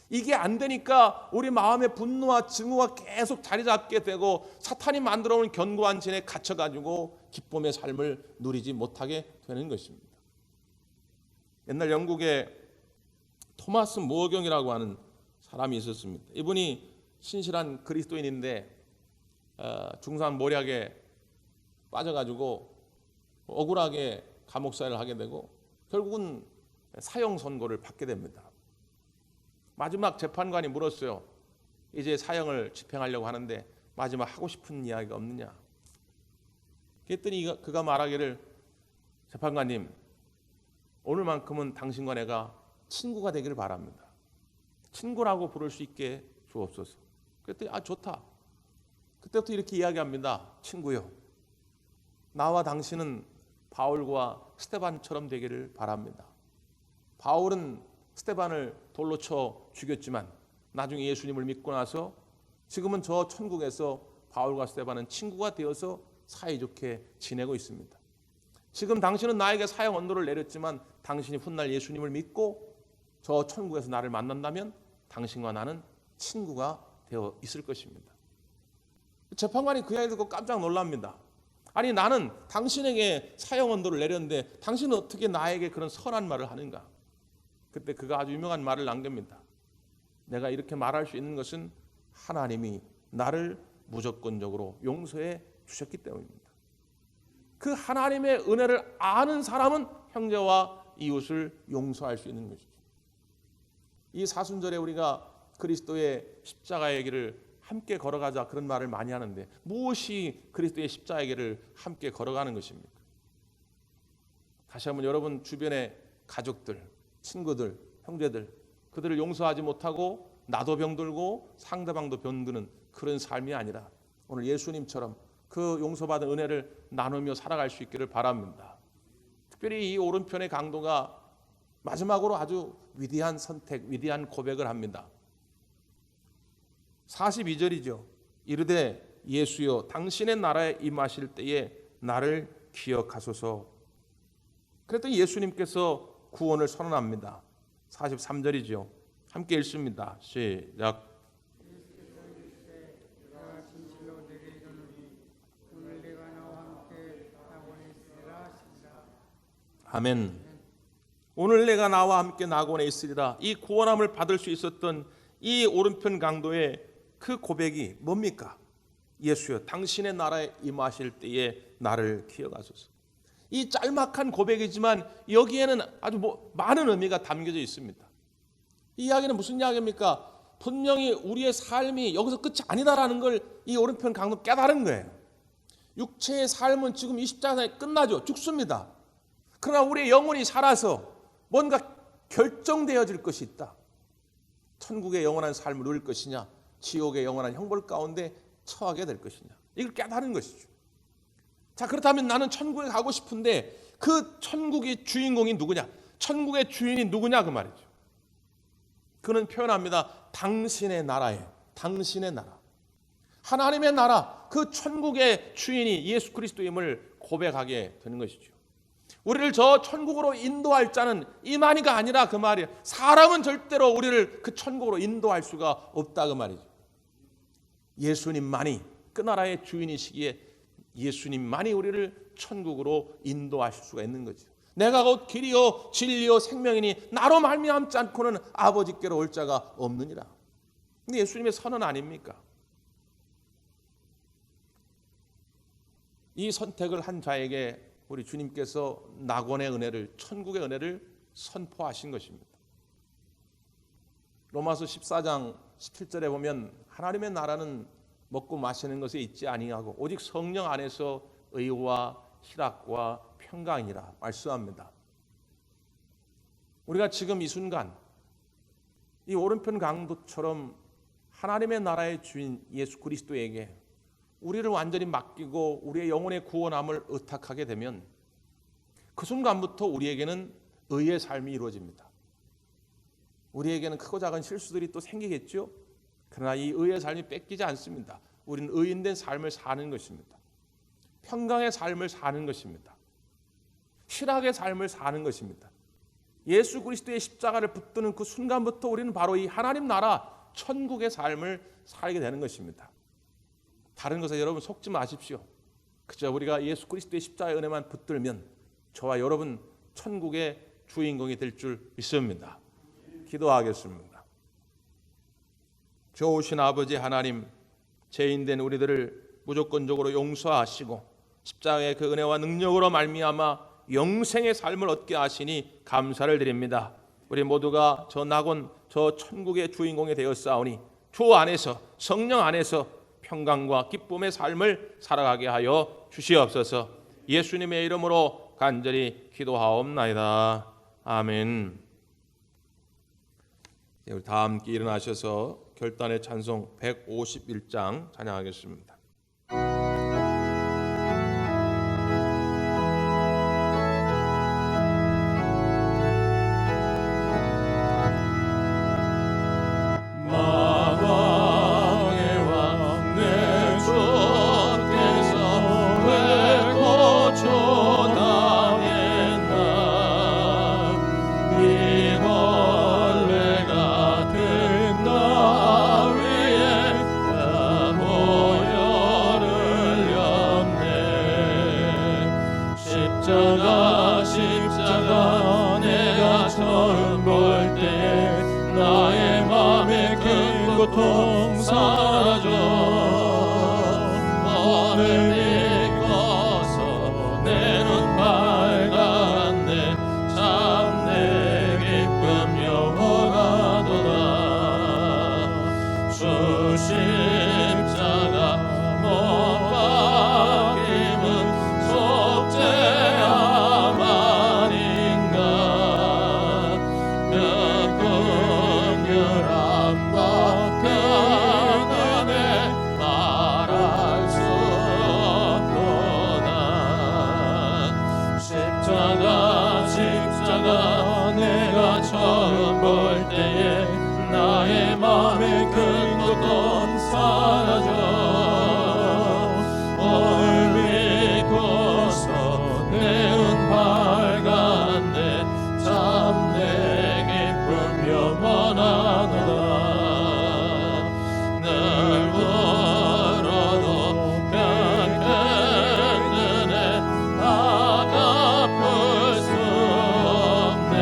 Speaker 1: 이게 안 되니까 우리 마음의 분노와 증오가 계속 자리 잡게 되고 사탄이 만들어 온 견고한 진에 갇혀가지고 기쁨의 삶을 누리지 못하게 되는 것입니다. 옛날 영국에 토마스 모어경이라고 하는 사람이 있었습니다. 이분이 신실한 그리스도인인데 중산 모략에 빠져가지고 억울하게 감옥사를 하게 되고 결국은 사형 선고를 받게 됩니다. 마지막 재판관이 물었어요. 이제 사형을 집행하려고 하는데 마지막 하고 싶은 이야기가 없느냐. 그랬더니 그가 말하기를 재판관님 오늘만큼은 당신과 내가 친구가 되기를 바랍니다. 친구라고 부를 수 있게 주옵소서. 그랬더니 좋다. 그때부터 이렇게 이야기합니다. 친구요. 나와 당신은 바울과 스테반처럼 되기를 바랍니다. 바울은 스테반을 돌로 쳐 죽였지만 나중에 예수님을 믿고 나서 지금은 저 천국에서 바울과 스테반은 친구가 되어서 사이좋게 지내고 있습니다. 지금 당신은 나에게 사형 언도를 내렸지만 당신이 훗날 예수님을 믿고 저 천국에서 나를 만난다면 당신과 나는 친구가 되어 있을 것입니다. 재판관이 그 이야기 듣고 깜짝 놀랍니다. 아니 나는 당신에게 사형 언도를 내렸는데 당신은 어떻게 나에게 그런 선한 말을 하는가? 그때 그가 아주 유명한 말을 남깁니다. 내가 이렇게 말할 수 있는 것은 하나님이 나를 무조건적으로 용서해 주셨기 때문입니다. 그 하나님의 은혜를 아는 사람은 형제와 이웃을 용서할 수 있는 것이죠. 이 사순절에 우리가 그리스도의 십자가의 길을 함께 걸어가자 그런 말을 많이 하는데 무엇이 그리스도의 십자가의 길을 함께 걸어가는 것입니까? 다시 한번 여러분 주변의 가족들, 친구들, 형제들 그들을 용서하지 못하고 나도 병들고 상대방도 병드는 그런 삶이 아니라 오늘 예수님처럼 그 용서받은 은혜를 나누며 살아갈 수 있기를 바랍니다. 특별히 이 오른편의 강도가 마지막으로 아주 위대한 선택, 위대한 고백을 합니다. 42절이죠. 이르되 예수여 당신의 나라에 임하실 때에 나를 기억하소서. 그랬더니 예수님께서 구원을 선언합니다. 43절이죠. 함께 읽습니다. 시작. 아멘. 오늘 내가 나와 함께 낙원에 있으리라. 이 구원함을 받을 수 있었던 이 오른편 강도의 그 고백이 뭡니까? 예수여 당신의 나라에 임하실 때에 나를 기억하소서. 이 짤막한 고백이지만 여기에는 아주 많은 의미가 담겨져 있습니다. 이 이야기는 무슨 이야기입니까? 분명히 우리의 삶이 여기서 끝이 아니다라는 걸 이 오른편 강도 깨달은 거예요. 육체의 삶은 지금 이 십자가에 끝나죠. 죽습니다. 그러나 우리의 영혼이 살아서 뭔가 결정되어질 것이 있다. 천국의 영원한 삶을 누릴 것이냐, 지옥의 영원한 형벌 가운데 처하게 될 것이냐, 이걸 깨달은 것이죠. 자, 그렇다면 나는 천국에 가고 싶은데 그 천국의 주인공이 누구냐, 천국의 주인이 누구냐, 그 말이죠. 그는 표현합니다. 당신의 나라에, 당신의 나라, 하나님의 나라, 그 천국의 주인이 예수 그리스도임을 고백하게 되는 것이죠. 우리를 저 천국으로 인도할 자는 이만희가 아니라 그 말이에요. 사람은 절대로 우리를 그 천국으로 인도할 수가 없다, 그 말이죠. 예수님만이 그 나라의 주인이시기에 예수님만이 우리를 천국으로 인도하실 수가 있는 거죠. 내가 곧 길이요 진리요 생명이니 나로 말미암지 않고는 아버지께로 올 자가 없느니라. 근데 예수님의 선언 아닙니까? 이 선택을 한 자에게 우리 주님께서 낙원의 은혜를, 천국의 은혜를 선포하신 것입니다. 로마서 14장 17절에 보면 하나님의 나라는 먹고 마시는 것에 있지 아니하고 오직 성령 안에서 의와 희락과 평강이라 말씀합니다. 우리가 지금 이 순간 이 오른편 강도처럼 하나님의 나라의 주인 예수 그리스도에게 우리를 완전히 맡기고 우리의 영혼의 구원함을 의탁하게 되면 그 순간부터 우리에게는 의의 삶이 이루어집니다. 우리에게는 크고 작은 실수들이 또 생기겠죠. 그러나 이 의의 삶이 뺏기지 않습니다. 우리는 의인된 삶을 사는 것입니다. 평강의 삶을 사는 것입니다. 희락의 삶을 사는 것입니다. 예수 그리스도의 십자가를 붙드는 그 순간부터 우리는 바로 이 하나님 나라 천국의 삶을 살게 되는 것입니다. 다른 것에 여러분 속지 마십시오. 그저 우리가 예수 그리스도의 십자가의 은혜만 붙들면 저와 여러분 천국의 주인공이 될 줄 믿습니다. 기도하겠습니다. 좋으신 아버지 하나님, 죄인된 우리들을 무조건적으로 용서하시고 십자가의 그 은혜와 능력으로 말미암아 영생의 삶을 얻게 하시니 감사를 드립니다. 우리 모두가 저 낙원, 저 천국의 주인공이 되었사오니 주 안에서, 성령 안에서 평강과 기쁨의 삶을 살아가게 하여 주시옵소서. 예수님의 이름으로 간절히 기도하옵나이다. 아멘. 우리 다 함께 일어나셔서 결단의 찬송 151장 찬양하겠습니다.
Speaker 2: 십자가 내가 처음 볼 때 나의 맘에 큰 고통 사라져 너를 믿고서 내 눈 밝았네 참 내 기쁨 영원하도다 주 십자가 못 박힘은 속죄함 아닌가 그 긍휼함과 그 은혜 말할 수 없도다 십자가 내가 처음 볼 때에 나의 맘에 큰 고통 사라져 오늘 믿고서 내 눈 밝았네 참 내 기쁨 영원하도다 늘 울어도 그 큰 은혜 다 갚을 수 없네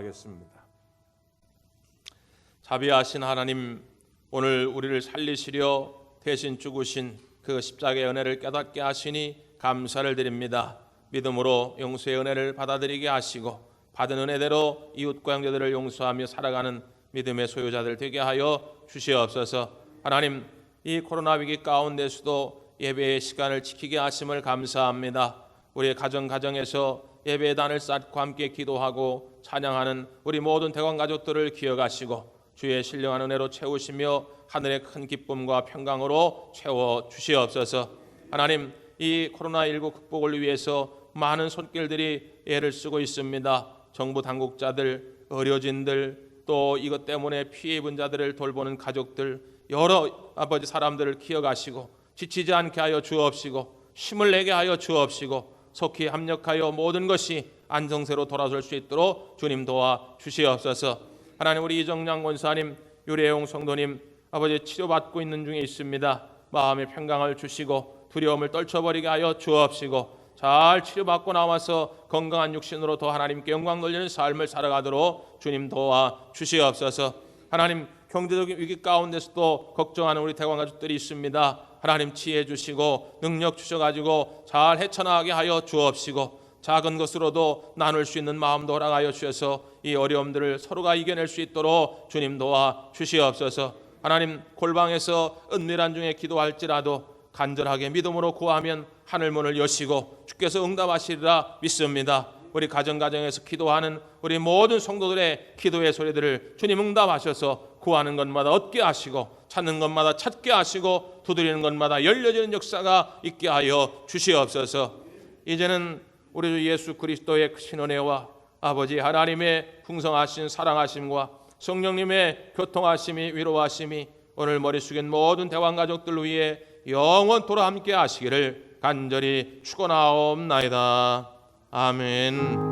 Speaker 1: 기도하겠습니다. 자비하신 하나님, 오늘 우리를 살리시려 대신 죽으신 그 십자가의 은혜를 깨닫게 하시니 감사를 드립니다. 믿음으로 용서의 은혜를 받아들이게 하시고 받은 은혜대로 이웃과 형제들을 용서하며 살아가는 믿음의 소유자들 되게 하여 주시옵소서. 하나님, 이 코로나 위기 가운데서도 예배의 시간을 지키게 하심을 감사합니다. 우리의 가정에서 예배단을 쌓고 함께 기도하고 찬양하는 우리 모든 대관 가족들을 기억하시고 주의 신령한 은혜로 채우시며 하늘의 큰 기쁨과 평강으로 채워 주시옵소서. 하나님, 이 코로나19 극복을 위해서 많은 손길들이 애를 쓰고 있습니다. 정부 당국자들, 의료진들, 또 이것 때문에 피해 입은 자들을 돌보는 가족들, 여러 아버지 사람들을 기억하시고 지치지 않게 하여 주옵시고 힘을 내게 하여 주옵시고 속히 합력하여 모든 것이 안정세로 돌아설 수 있도록 주님 도와 주시옵소서. 하나님, 우리 이정량 권사님, 유래용 성도님 아버지 치료받고 있는 중에 있습니다. 마음의 평강을 주시고 두려움을 떨쳐버리게 하여 주옵시고 잘 치료받고 나와서 건강한 육신으로 더 하나님께 영광 돌리는 삶을 살아가도록 주님 도와 주시옵소서. 하나님, 경제적인 위기 가운데서도 걱정하는 우리 대관 가족들이 있습니다. 하나님 지혜 주시고 능력 주셔가지고 잘 헤쳐나가게 하여 주옵시고 작은 것으로도 나눌 수 있는 마음도 허락하여 주셔서 이 어려움들을 서로가 이겨낼 수 있도록 주님 도와 주시옵소서. 하나님, 골방에서 은밀한 중에 기도할지라도 간절하게 믿음으로 구하면 하늘문을 여시고 주께서 응답하시리라 믿습니다. 우리 가정에서 기도하는 우리 모든 성도들의 기도의 소리들을 주님 응답하셔서 구하는 것마다 얻게 하시고 찾는 것마다 찾게 하시고 두드리는 것마다 열려지는 역사가 있게 하여 주시옵소서. 이제는 우리 주 예수 그리스도의 크신 은혜와 아버지 하나님의 풍성하신 사랑하심과 성령님의 교통하심이 위로하심이 오늘 머리 숙인 모든 대왕 가족들 위해 영원토록 함께 하시기를 간절히 축원하옵나이다. 아멘.